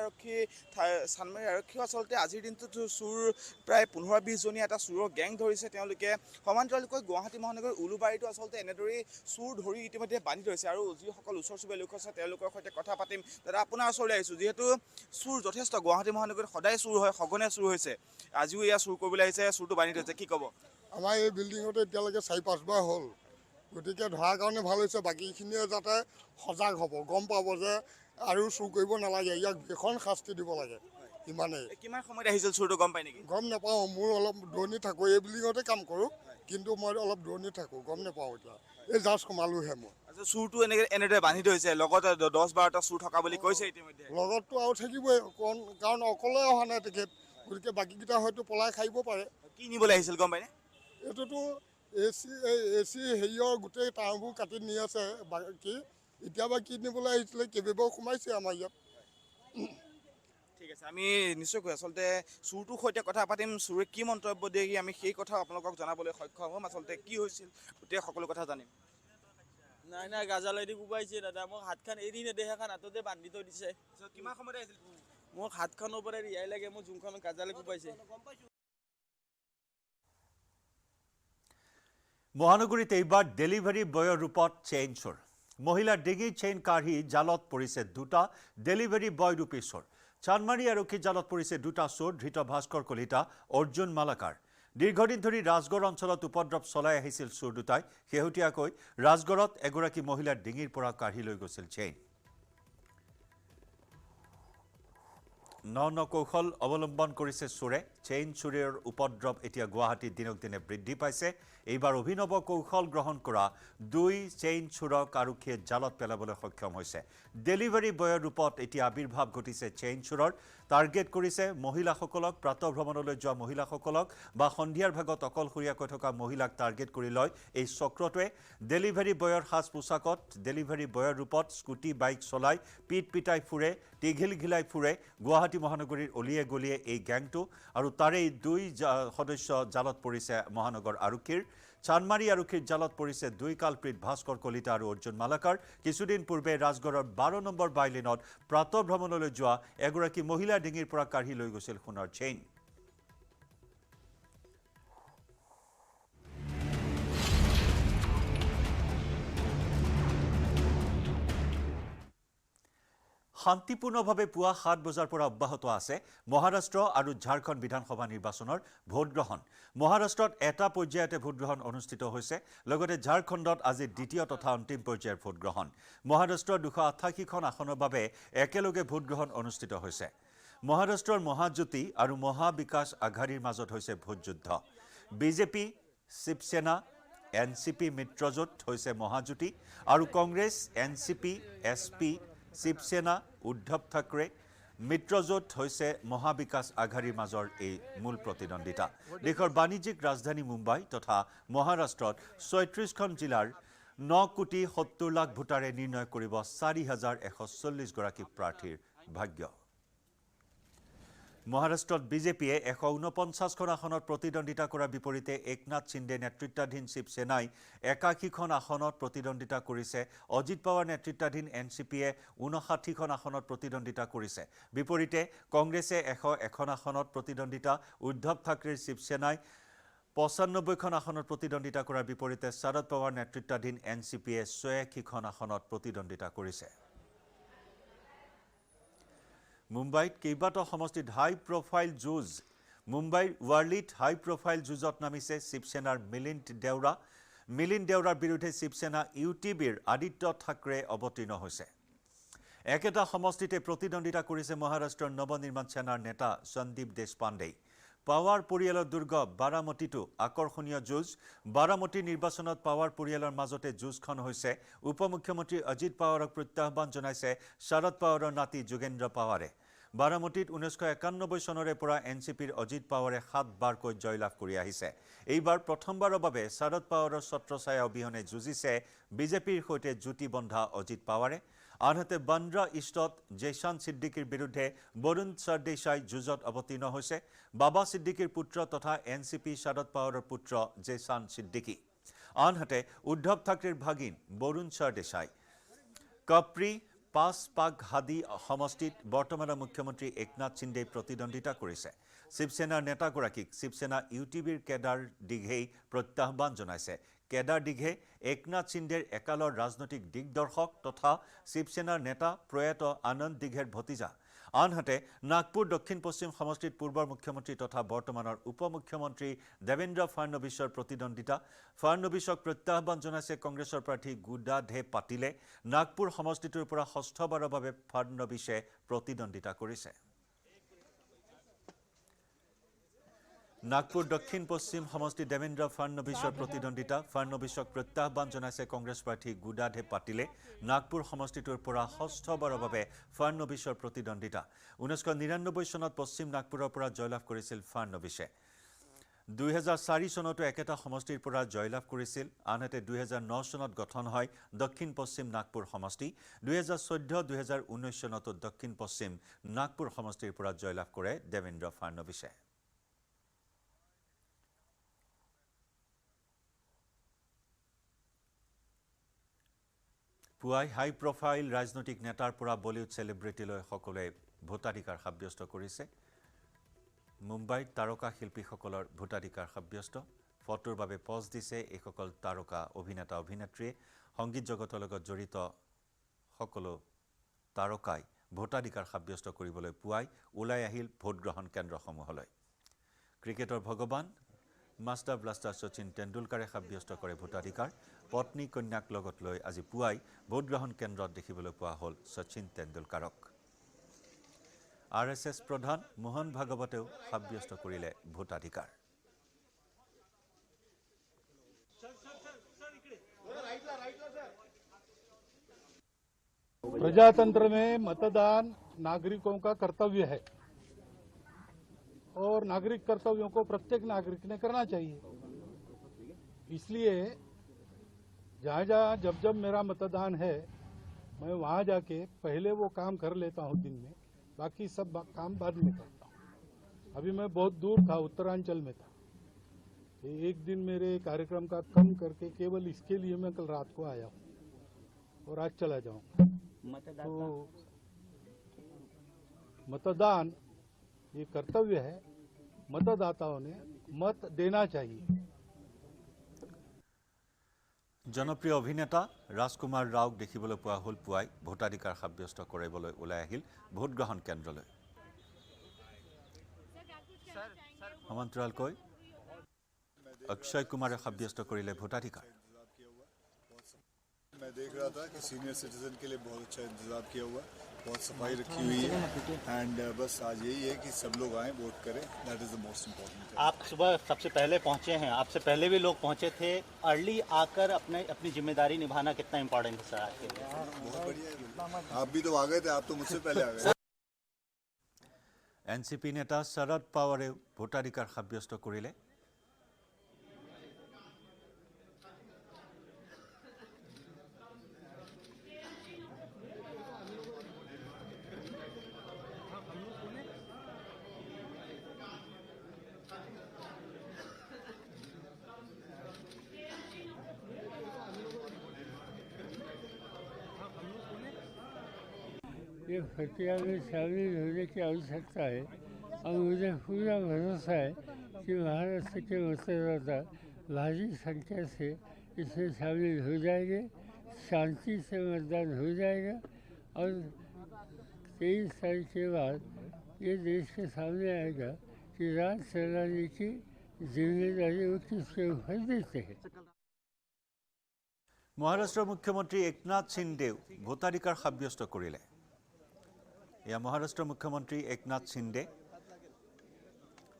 আৰক্ষীও আচলতে আজিৰ দিনটোত চোৰ প্ৰায় 15-20 জনীয়া এটা চোৰৰ গেং ধৰিছে। তেওঁলোকে সমান্তৰালকৈ গুৱাহাটী মহানগৰীৰ উলুবাৰীতো আচলতে এনেদৰেই চোৰ ধৰি ইতিমধ্যে বান্ধি থৈছে। আৰু যিসকল ওচৰ চুবুৰীয়া লোক আছে, তেওঁলোকৰ সৈতে কথা পাতিম। দাদা, আপোনাৰ ওচৰলৈ আহিছোঁ, যিহেতু চোৰ যথেষ্ট গুৱাহাটী মহানগৰীত সদায় চোৰ হয়, সঘনে চোৰ হৈছে, আজিও এয়া চুৰ কৰিবলৈ আহিছে, চোৰটো বান্ধি থৈছে, কি ক'ব? আমাৰ এই বিল্ডিঙতে এতিয়ালৈকে 4-5 বাৰ হ'ল, গতিকে ধৰাৰ কাৰণে ভাল হৈছে, বাকীখিনিয়ে যাতে সজাগ হ'ব, গম পাব যে আৰু চুৰ কৰিব নালাগে, ইয়াক ভীষণ শাস্তি দিব লাগে, ইমানেই। কিমান সময়ত আহিছিল চুৰটো গম পাই নেকি? গম নাপাওঁ, মোৰ অলপ দূৰণিত থাকোঁ, এই বিল্ডিঙতে কাম কৰোঁ, কিন্তু মই অলপ দূৰণিত থাকোঁ, গম নাপাওঁ এতিয়া। এই জাষ্ট সোমালোহে মই। আচ্ছা, চুৰটো এনেদৰে বান্ধি থৈছে, লগতে 10-12টা চুৰ থকা বুলি কৈছে ইতিমধ্যে। লগততো আৰু থাকিবই, কাৰণ অকলে অহা নাই তেখেত, গতিকে বাকীকেইটা হয়তো পলাই খাইব পাৰে। কি নিবলৈ আহিছিল গম পাইনে? এইটোতো AC হেৰিয়ৰ গোটেই তাঁৰবোৰ কাটি নি আছে, বাকী এতিয়া বা কি নিবলৈ আহিছিলে, কেইবাবাৰো সোমাইছে আমাৰ ইয়াত। ঠিক আছে, আমি নিশ্চয়কৈ আচলতে চুৰটোৰ সৈতে কথা পাতিম, চুৰে কি মন্তব্য দিয়ে আমি সেই কথা আপোনালোকক জনাবলৈ সক্ষম হ'ম। আচলতে কি হৈছিল গোটেই সকলো কথা জানিম। নাই গাজালেদি কোবাইছে দাদা, মোক হাতখন এৰি নেদে, সেইখন হাততে বান্ধি থৈ দিছে। কিমান সময়ত আহিছিল? মোক হাতখনৰ পৰা ৰিহাই লাগে, মোক যোনখন গাজালে কোবাইছে। মহানগৰীত এইবাৰ ডেলিভাৰী বয়ৰ ৰূপত চেইন চোৰ। মহিলাৰ ডিঙিৰ চেইন কাঢ়ি জালত পৰিছে 2টা ডেলিভাৰী বয় ৰূপী চোৰ। চান্দমাৰী আৰক্ষীৰ জালত পৰিছে 2টা চোৰ, ধৃত ভাস্কৰ কলিতা, অৰ্জুন মালাকাৰ। দীৰ্ঘদিন ধৰি ৰাজগড় অঞ্চলত উপদ্ৰৱ চলাই আহিছিল চোৰ দুটাই। শেহতীয়াকৈ ৰাজগড়ত এগৰাকী মহিলাৰ ডিঙিৰ পৰা কাঢ়ি লৈ গৈছিল চেইন। ন কৌশল অৱলম্বন কৰিছে চোৰে। চেইন চুৰিৰ উপদ্ৰৱ এতিয়া গুৱাহাটীত দিনক দিনে বৃদ্ধি পাইছে। এইবাৰ অভিনৱ কৌশল গ্ৰহণ কৰা 2 চেইন চোৰক আৰক্ষীয়ে জালত পেলাবলৈ সক্ষম হৈছে। ডেলিভাৰী বয়ৰ ৰূপত এতিয়া আবিৰ্ভাৱ ঘটিছে চেইন চোৰৰ। টাৰ্গেট কৰিছে মহিলাসকলক, প্ৰাতঃভ্ৰমণলৈ যোৱা মহিলাসকলক বা সন্ধিয়াৰ ভাগত অকলশৰীয়াকৈ থকা মহিলাক টাৰ্গেট কৰি লয় এই চক্ৰটোৱে। ডেলিভাৰী বয়ৰ সাজ পোছাকত ডেলিভাৰী বয়ৰ ৰূপত স্কুটি বাইক চলাই পিট পিটাই ফুৰে, টিঘিল ঘিলাই ফুৰে গুৱাহাটী মহানগৰীৰ অলিয়ে গলিয়ে এই গেংটো। আৰু তাৰেই 2 সদস্য জালত পৰিছে মহানগৰ আৰক্ষীৰ। চান্দমাৰী আৰক্ষীৰ জালত পৰিছে 2 কালপ্ৰিট ভাস্কৰ কলিতা আৰু অৰ্জুন মালাকাৰ। কিছুদিন পূৰ্বে ৰাজগড়ৰ 12 নম্বৰ বাইলেনত প্ৰাতঃভ্ৰমণলৈ যোৱা এগৰাকী মহিলাৰ ডিঙিৰ পৰা কাঢ়ি লৈ গৈছিল সোণৰ চেইন। শান্তিপূৰ্ণভাৱে পুৱা 7 বজাৰ পৰা অব্যাহত আছে মহাৰাষ্ট্ৰ আৰু ঝাৰখণ্ড বিধানসভা নিৰ্বাচনৰ ভোটগ্ৰহণ। মহাৰাষ্ট্ৰত এটা পৰ্যায়তে ভোটগ্ৰহণ অনুষ্ঠিত হৈছে, লগতে ঝাৰখণ্ডত আজি দ্বিতীয় তথা অন্তিম পৰ্যায়ৰ ভোটগ্ৰহণ। মহাৰাষ্ট্ৰৰ 288খন আসনৰ বাবে একেলগে ভোটগ্ৰহণ অনুষ্ঠিত হৈছে। মহাৰাষ্ট্ৰৰ মহাজ্যোতি আৰু মহাবিকাশ আঘাড়ীৰ মাজত হৈছে ভোটযুদ্ধ। বিজেপি, শিৱসেনা, এনচিপি মিত্ৰজোঁট হৈছে মহাজ্যোতি আৰু কংগ্ৰেছ, এনচিপি, এছপি, শিৱসেনা, উদ্ধৱ ঠাকৰে মিত্ৰজোঁট হৈছে মহাবিকাশ আঘাড়ীৰ মাজৰ এই মূল প্ৰতিদ্বন্দ্বিতা। দেশৰ বাণিজ্যিক ৰাজধানী মুম্বাই তথা মহাৰাষ্ট্ৰত ৩৬খন জিলাৰ ৯,৭০,০০,০০০ ভোটাৰে নিৰ্ণয় কৰিব ৪,১৪০ গৰাকী প্ৰাৰ্থীৰ ভাগ্য। মহাৰাষ্ট্ৰত বিজেপিয়ে ১৪৯খন আসনত প্ৰতিদ্বন্দ্বিতা কৰাৰ বিপৰীতে একনাথ সিন্দে নেতৃত্বাধীন শিৱসেনাই ৮১খন আসনত প্ৰতিদ্বন্দ্বিতা কৰিছে। অজিত পাৱাৰ নেতৃত্বাধীন এনচিপিয়ে ৫৯খন আসনত প্ৰতিদ্বন্দ্বিতা কৰিছে। বিপৰীতে কংগ্ৰেছে ১০১খন আসনত প্ৰতিদ্বন্দ্বিতা। উদ্ধৱ ঠাকৰেৰ শিৱসেনাই ৯৫খন আসনত প্ৰতিদ্বন্দ্বিতা কৰাৰ বিপৰীতে শৰদ পাৱাৰ নেতৃত্বাধীন এনচিপিয়ে ৮৬খন আসনত প্ৰতিদ্বন্দ্বিতা কৰিছে। মুম্বাইত কেইবাটাও সমষ্টিত হাই প্ৰফাইল যুঁজ। মুম্বাইৰ ৱাৰ্লিত হাই প্ৰফাইল যুঁজত নামিছে শিৱসেনাৰ মিলিন্দ দেওৰা। মিলিন্দ দেওৰাৰ বিৰুদ্ধে শিৱসেনা ইউটিবিৰ আদিত্য ঠাকৰে অৱতীৰ্ণ হৈছে। একেটা সমষ্টিতে প্ৰতিদ্বন্দ্বিতা কৰিছে মহাৰাষ্ট্ৰৰ নৱনিৰ্মাণ সেনাৰ নেতা সন্দীপ দেশপাণ্ডেই। পাৱাৰ পৰিয়ালৰ দুৰ্গ বাৰামতীতো আকৰ্ষণীয় যুঁজ। বাৰামতীৰ নিৰ্বাচনত পাৱাৰ পৰিয়ালৰ মাজতে যুঁজখন হৈছে। উপ মুখ্যমন্ত্ৰী অজিত পাৱাৰক প্ৰত্যাহ্বান জনাইছে শৰদ পাৱাৰৰ নাতি যোগেন্দ্ৰ পাৱাৰে। বাৰামতীত ১৯৯১ চনৰে পৰা এনচিপিৰ অজিত পাৱাৰে ৭ বাৰকৈ জয়লাভ কৰি আহিছে। এইবাৰ প্ৰথমবাৰৰ বাবে শৰদ পাৱাৰৰ ছত্ৰছায়া অবিহনে যুঁজিছে বিজেপিৰ সৈতে যুটি বন্ধা অজিত পাৱাৰে। আনহাতে বান্দ্ৰা ইষ্টত জেইছান ছিদ্দিকীৰ বিৰুদ্ধে বৰুণ সৰদেশাই যুঁজত অৱতীৰ্ণ হৈছে। বাবা ছিদ্দিকীৰ পুত্ৰ তথা এনচিপি শৰদ পাৱাৰৰ পুত্ৰ জেইছান ছিদ্দিকী। আনহাতে উদ্ধৱ ঠাকৰেৰ ভাগিন বৰুণ সৰদেশাই কপ্ৰী পাঁচপাগহাদী সমষ্টিত বৰ্তমানৰ মুখ্যমন্ত্ৰী একনাথ সিন্দে প্ৰতিদ্বন্দ্বিতা কৰিছে। শিৱসেনাৰ নেতাগৰাকীক শিৱসেনা ইউটিবিৰ কেদাৰ দীঘেই প্ৰত্যাহ্বান জনাইছে। কেদাৰ দীঘে একনাথ সিন্দেৰ একালৰ ৰাজনৈতিক দিগদৰ্শক তথা শিৱসেনাৰ নেতা প্ৰয়াত আনন্দ দীঘেৰ ভতিজা। আনহাতে নাগপুৰ দক্ষিণ পশ্চিম সমষ্টিত পূৰ্বৰ মুখ্যমন্ত্ৰী তথা বৰ্তমানৰ উপ মুখ্যমন্ত্ৰী দেৱেন্দ্ৰ ফাড়নবিছৰ প্ৰতিদ্বন্দ্বিতা। ফাড়নবিছক প্ৰত্যাহ্বান জনাইছে কংগ্ৰেছৰ প্ৰাৰ্থী গুডাধে পাটিলে। নাগপুৰ সমষ্টিটোৰ পৰা ষষ্ঠবাৰৰ বাবে ফাড়নবিছে প্ৰতিদ্বন্দ্বিতা কৰিছে। নাগপুৰ দক্ষিণ পশ্চিম সমষ্টিত দেৱেন্দ্ৰ ফাড়নবিছৰ প্ৰতিদ্বন্দ্বিতা। ফাড়নবিছক প্ৰত্যাহ্বান জনাইছে কংগ্ৰেছ প্ৰাৰ্থী গুডাধে পাটিলে। নাগপুৰ সমষ্টিটোৰ পৰা ষষ্ঠবাৰৰ বাবে ফাড়নবিছৰ প্ৰতিদ্বন্দ্বিতা। ১৯৯৯ চনত পশ্চিম নাগপুৰৰ পৰা জয়লাভ কৰিছিল ফাড়নবিছে। ২০০৪ চনতো একেটা সমষ্টিৰ পৰা জয়লাভ কৰিছিল। আনহাতে ২০০৯ চনত গঠন হয় দক্ষিণ পশ্চিম নাগপুৰ সমষ্টি। ২০১৪-২০১৯ চনতো দক্ষিণ পশ্চিম নাগপুৰ সমষ্টিৰ পৰা জয়লাভ কৰে দেৱেন্দ্ৰ ফাড়নবিছে। পুৱাই হাই প্ৰফাইল ৰাজনৈতিক নেতাৰ পৰা বলিউড চেলিব্ৰিটিলৈ সকলোৱে ভোটাধিকাৰ সাব্যস্ত কৰিছে। মুম্বাইত তাৰকা শিল্পীসকলৰ ভোটাধিকাৰ সাব্যস্ত। ফটোৰ বাবে পজ দিছে এইসকল তাৰকা অভিনেতা অভিনেত্ৰীয়ে। সংগীত জগতৰ লগত জড়িত সকলো তাৰকাই ভোটাধিকাৰ সাব্যস্ত কৰিবলৈ পুৱাই ওলাই আহিল ভোটগ্ৰহণ কেন্দ্ৰসমূহলৈ। ক্ৰিকেটৰ ভগৱান মাষ্টাৰ ব্লাষ্টাৰ শচীন তেণ্ডুলকাৰে সাব্যস্ত কৰে ভোটাধিকাৰ। পত্নী কন্যাক লগত লৈ আজি পুৱাই ভোটগ্ৰহণ কেন্দ্ৰত দেখিবলৈ পোৱা হ'ল শচীন তেণ্ডুলকাৰক। RSS প্ৰধান মোহন ভাগৱতেও সাব্যস্ত কৰিলে ভোটাধিকাৰ। प्रजातंत्र में मतदान नागरिकों का कर्तव्य है और नागरिक कर्तव्यों को प्रत्येक नागरिक ने करना चाहिए। इसलिए जहाँ जहाँ जब मेरा मतदान है मैं वहाँ जाके पहले वो काम कर लेता हूँ दिन में, बाकी सब काम बाद में करता हूँ। अभी मैं बहुत दूर था, उत्तरांचल में था। एक दिन मेरे कार्यक्रम का कम करके केवल इसके लिए मैं कल रात को आया हूँ और आज चला जाऊँगा। तो मतदान ये कर्तव्य है, मतदाताओं ने मत देना चाहिए। জনপ্ৰিয় অভিনেতা ৰাজকুমাৰ ৰাওক দেখিবলৈ পোৱা হ'ল পুৱাই ভোটাধিকাৰ সাব্যস্ত কৰিবলৈ ওলাই আহিল ভোটগ্ৰহণ কেন্দ্ৰলৈ। সমান্তৰালকৈ অক্ষয় কুমাৰে সাব্যস্ত কৰিলে ভোটাধিকাৰ। मैं देख रहा था कि सीनियर सिटीजन के लिए बहुत अच्छा इंतजाम किया हुआ। बहुत सफाई रखी हुई है एंड बस आज यही है कि सब लोग आएँ वोट करें, that is the most important. आप सुबह सबसे पहले पहुंचे हैं, आपसे पहले भी लोग पहुंचे थे। अर्ली आकर अपनी जिम्मेदारी निभाना कितना इम्पोर्टेंट है सर आपके लिए? बहुत बढ़िया है, आप भी तो आ गए थे, आप तो मुझसे पहले आ गए। এনচিপি নেতা শৰদ পাৱাৰেও ভোটাধিকাৰ সাব্যস্ত কৰিলে। ये प्रक्रिया में शामिल होने की आवश्यकता है और मुझे पूरा भरोसा है कि महाराष्ट्र के मतदाता भारी संख्या से इसमें शामिल हो जाएंगे, शांति से मतदान हो जाएगा और 23 तारीख के बाद ये देश के सामने आएगा कि राज चलाने की जिम्मेदारी वो किसके ऊपर देते हैं। মহাৰাষ্ট্ৰৰ মুখ্যমন্ত্ৰী একনাথ সিন্দেও ভোটাধিকাৰ সাব্যস্ত কৰিলে। এয়া মহাৰাষ্ট্ৰৰ মুখ্যমন্ত্ৰী একনাথ সিন্দে।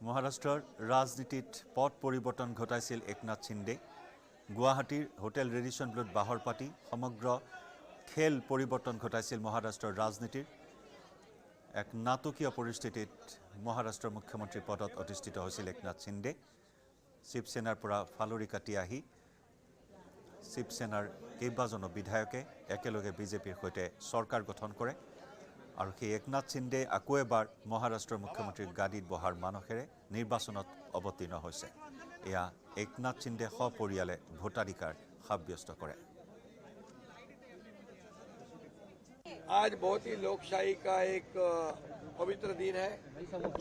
মহাৰাষ্ট্ৰৰ ৰাজনীতিত পট পৰিৱৰ্তন ঘটাইছিল একনাথ সিন্দে। গুৱাহাটীৰ হোটেল ৰেডিশ্যন ব্লুত বাহৰ পাতি সমগ্ৰ খেল পৰিৱৰ্তন ঘটাইছিল মহাৰাষ্ট্ৰৰ ৰাজনীতিৰ। এক নাটকীয় পৰিস্থিতিত মহাৰাষ্ট্ৰৰ মুখ্যমন্ত্ৰী পদত অধিষ্ঠিত হৈছিল একনাথ সিন্দে। শিৱসেনাৰ পৰা ফালৰি কাটি আহি শিৱসেনাৰ কেইবাজনো বিধায়কে একেলগে বিজেপিৰ সৈতে চৰকাৰ গঠন কৰে আৰু সেই একনাথ সিন্দে আকৌ এবাৰ মহাৰাষ্ট্ৰৰ মুখ্যমন্ত্ৰীৰ গাদীত বহাৰ মানসেৰে নিৰ্বাচনত অৱতীৰ্ণ হৈছে। এয়া একনাথ সিন্দে সপৰিয়ালে ভোটাধিকাৰ সাব্যস্ত কৰে। आज बहुत ही लोकशाही का एक पवित्र दिन है,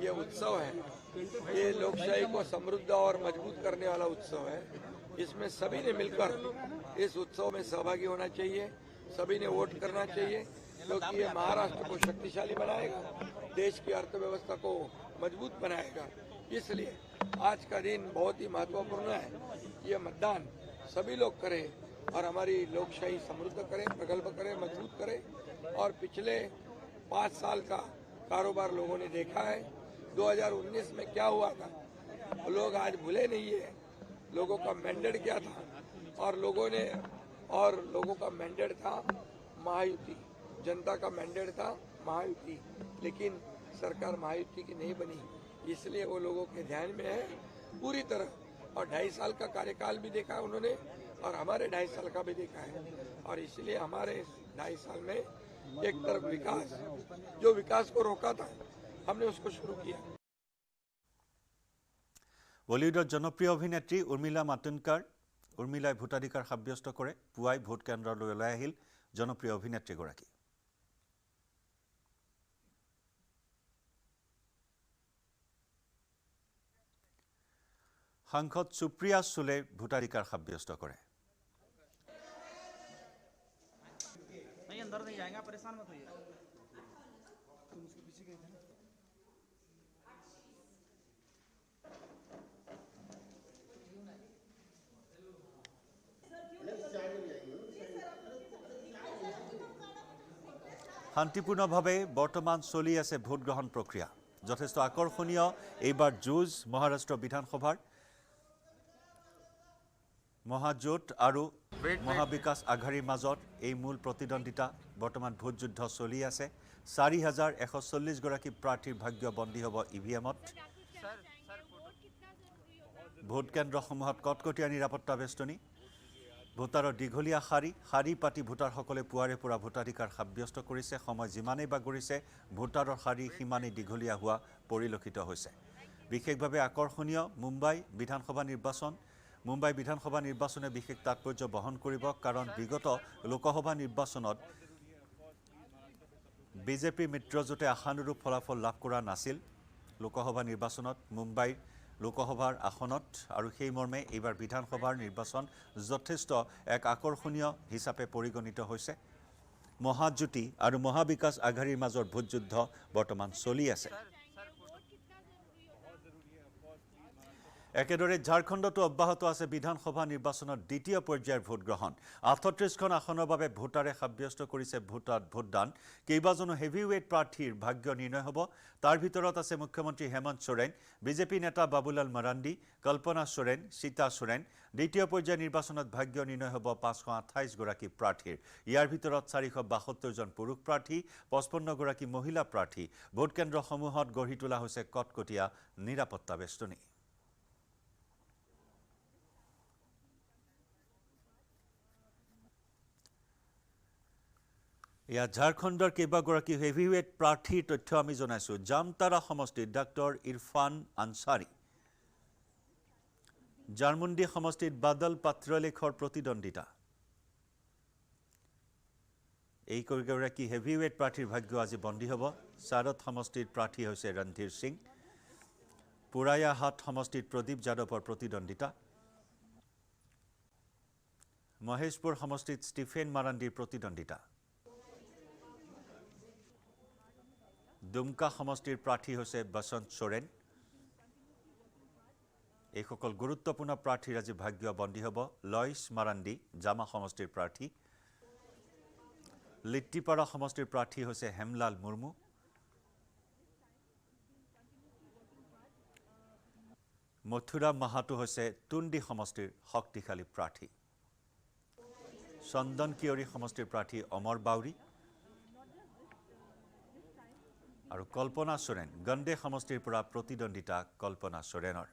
ये उत्सव है, ये लोकशाही को समृद्ध और मजबूत करने वाला उत्सव है। इसमें सभी ने मिलकर इस उत्सव में सहभागी होना चाहिए, सभी ने वोट करना चाहिए क्योंकि ये महाराष्ट्र को शक्तिशाली बनाएगा, देश की अर्थव्यवस्था को मजबूत बनाएगा। इसलिए आज का दिन बहुत ही महत्वपूर्ण है। ये मतदान सभी लोग करें और हमारी लोकशाही समृद्ध करें, प्रगल्भ करें, मजबूत करें। और पिछले 5 साल का कारोबार लोगों ने देखा है। 2019 में क्या हुआ था लोग आज भूले नहीं है। लोगों का मैंडेट क्या था और लोगों का मैंडेट था महायुति, जनता का मैंडेट था महायुति, लेकिन सरकार महायुति की नहीं बनी। इसलिए वो लोगों के ध्यान में है पूरी तरह। और 2.5 साल का कार्यकाल भी देखा है उन्होंने और हमारे 2.5 साल का भी देखा है। और इसलिए हमारे 2.5 साल में एक तरफ विकास, जो विकास को रोका था हमने उसको शुरू किया। বলিউডৰ জনপ্ৰিয় অভিনেত্ৰী উৰ্মিলা মাতোণ্ডকাৰ উৰ্মিলাই ভোটাধিকাৰ সাব্যস্ত কৰে। পুৱাই ভোট কেন্দ্ৰলৈ ওলাই আহিল জনপ্ৰিয় অভিনেত্ৰীগৰাকী। সাংসদ সুপ্ৰিয়া সুলে ভোটাধিকাৰ সাব্যস্ত কৰে। अंदर नहीं जाएगा, परेशान मत होइए। শান্তিপূৰ্ণভাৱে বৰ্তমান চলি আছে ভোট গ্ৰহণ প্ৰক্ৰিয়া। যথেষ্ট আকৰ্ষণীয় এইবাৰ যুঁজ মহাৰাষ্ট্ৰ বিধানসভাৰ। মহাজোঁট আৰু মহাবিকাশ আঘাৰীৰ মাজত এই মূল প্ৰতিদ্বন্দ্বিতা। বৰ্তমান ভোটযুদ্ধ চলি আছে। ৪,১৪০ গৰাকী প্ৰাৰ্থীৰ ভাগ্য বন্দী হ'ব ইভিএমত। ভোট কেন্দ্ৰসমূহত কটকটীয়া নিৰাপত্তা বেষ্টনী। ভোটাৰৰ দীঘলীয়া শাৰী পাতি ভোটাৰসকলে পুৱাৰে পৰা ভোটাধিকাৰ সাব্যস্ত কৰিছে। সময় যিমানেই বাগৰিছে ভোটাৰৰ শাৰী সিমানেই দীঘলীয়া হোৱা পৰিলক্ষিত হৈছে। বিশেষভাৱে আকৰ্ষণীয় মুম্বাই বিধানসভা নিৰ্বাচন। মুম্বাই বিধানসভা নিৰ্বাচনে বিশেষ তাৎপৰ্য বহন কৰিব, কাৰণ বিগত লোকসভা নিৰ্বাচনত বিজেপি মিত্ৰজোঁটে আশানুৰূপ ফলাফল লাভ কৰা নাছিল লোকসভা নিৰ্বাচনত মুম্বাইৰ লোকসভাৰ আসনত। আৰু সেই মৰ্মে এইবাৰ বিধানসভাৰ নিৰ্বাচন যথেষ্ট এক আকৰ্ষণীয় হিচাপে পৰিগণিত হৈছে। মহাজ্যোতি আৰু মহাবিকাশ আঘাৰীৰ মাজৰ ভোটযুদ্ধ বৰ্তমান চলি আছে। একেদৰে ঝাৰখণ্ডতো অব্যাহত আছে বিধানসভা নিৰ্বাচনৰ দ্বিতীয় পৰ্যায়ৰ ভোটগ্ৰহণ 38খন আসনৰ বাবে ভোটাৰে সাব্যস্ত কৰিছে ভোটদান কেইবাজনো হেভিৱেট প্ৰাৰ্থীৰ ভাগ্য নিৰ্ণয় হ'ব তাৰ ভিতৰত আছে মুখ্যমন্ত্ৰী হেমন্ত সোৰেন বিজেপি নেতা বাবুলাল মাৰাণ্ডী কল্পনা সোৰেন সীতা সোৰেন দ্বিতীয় পৰ্যায়ৰ নিৰ্বাচনত ভাগ্য নিৰ্ণয় হ'ব 528 গৰাকী প্ৰাৰ্থীৰ ইয়াৰ ভিতৰত 472 জন পুৰুষ প্ৰাৰ্থী 55 গৰাকী মহিলা প্ৰাৰ্থী ভোট কেন্দ্ৰসমূহত গঢ়ি তোলা হৈছে কটকটীয়া নিৰাপত্তা বেষ্টনী ইয়াত ঝাৰখণ্ডৰ কেইবাগৰাকী হেভিৱেট প্ৰাৰ্থীৰ তথ্য আমি জনাইছো জামতাৰা সমষ্টিত ডাক্তৰ ইৰফান আনসাৰী জাৰমুণ্ডি সমষ্টিত বাদল পাত্ৰলেখৰ প্ৰতিদ্বন্দ্বিতা এই কেইগৰাকী হেভিৱেট প্ৰাৰ্থীৰ ভাগ্য আজি বন্দী হ'ব সাৰথ সমষ্টিৰ প্ৰাৰ্থী হৈছে ৰণধীৰ সিং পুৰায়াহাট সমষ্টিত প্ৰদীপ যাদৱৰ প্ৰতিদ্বন্দ্বিতা মহেশপুৰ সমষ্টিত ষ্টিফেন মাৰাণ্ডীৰ প্ৰতিদ্বন্দ্বিতা দুমকা সমষ্টিৰ প্ৰাৰ্থী হৈছে বসন্ত সোৰেন এইসকল গুৰুত্বপূৰ্ণ প্ৰাৰ্থীৰ আজি ভাগ্য বন্দী হ'ব লয়ছ মাৰাণ্ডী জামা সমষ্টিৰ প্ৰাৰ্থী লিট্টিপাৰা সমষ্টিৰ প্ৰাৰ্থী হৈছে হেমলাল মুৰ্মু মথুৰা মাহাতো হৈছে টুণ্ডি সমষ্টিৰ শক্তিশালী প্ৰাৰ্থী চন্দন কিয়ৰী সমষ্টিৰ প্ৰাৰ্থী অমৰ বাউৰী আৰু কল্পনা সোৰেন গণ্ডে সমষ্টিৰ পৰা প্ৰতিদ্বন্দ্বিতা কল্পনা সোৰেনৰ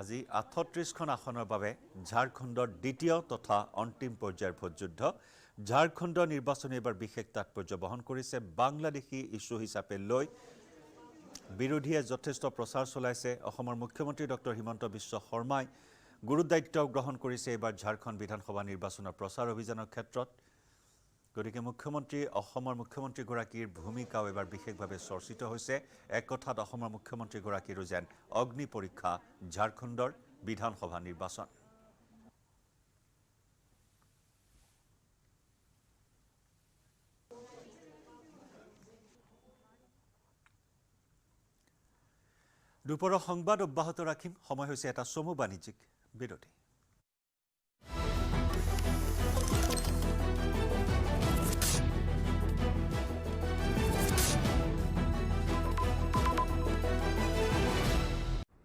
আজি 38খন আসনৰ বাবে ঝাৰখণ্ডৰ দ্বিতীয় তথা অন্তিম পৰ্যায়ৰ ভোটযুদ্ধ ঝাৰখণ্ড নিৰ্বাচনে এবাৰ বিশেষ তাৎপৰ্য বহন কৰিছে বাংলাদেশী ইস্যু হিচাপে লৈ বিৰোধীয়ে যথেষ্ট প্ৰচাৰ চলাইছে অসমৰ মুখ্যমন্ত্ৰী ডক্টৰ হিমন্ত বিশ্ব শৰ্মাই গুৰুদায়িত্ব গ্ৰহণ কৰিছে এবাৰ ঝাৰখণ্ড বিধানসভা নিৰ্বাচনৰ প্ৰচাৰ অভিযানৰ ক্ষেত্ৰত গতিকে অসমৰ মুখ্যমন্ত্ৰীগৰাকীৰ ভূমিকাও এবাৰ বিশেষভাৱে চৰ্চিত হৈছে এক কথাত অসমৰ মুখ্যমন্ত্ৰীগৰাকীৰো যেন অগ্নি পৰীক্ষা ঝাৰখণ্ডৰ বিধানসভা নিৰ্বাচন দুপৰৰ সংবাদ অব্যাহত ৰাখিম সময় হৈছে এটা চমু বাণিজ্যিক বিৰতি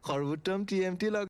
সৰ্বোত্তম TMT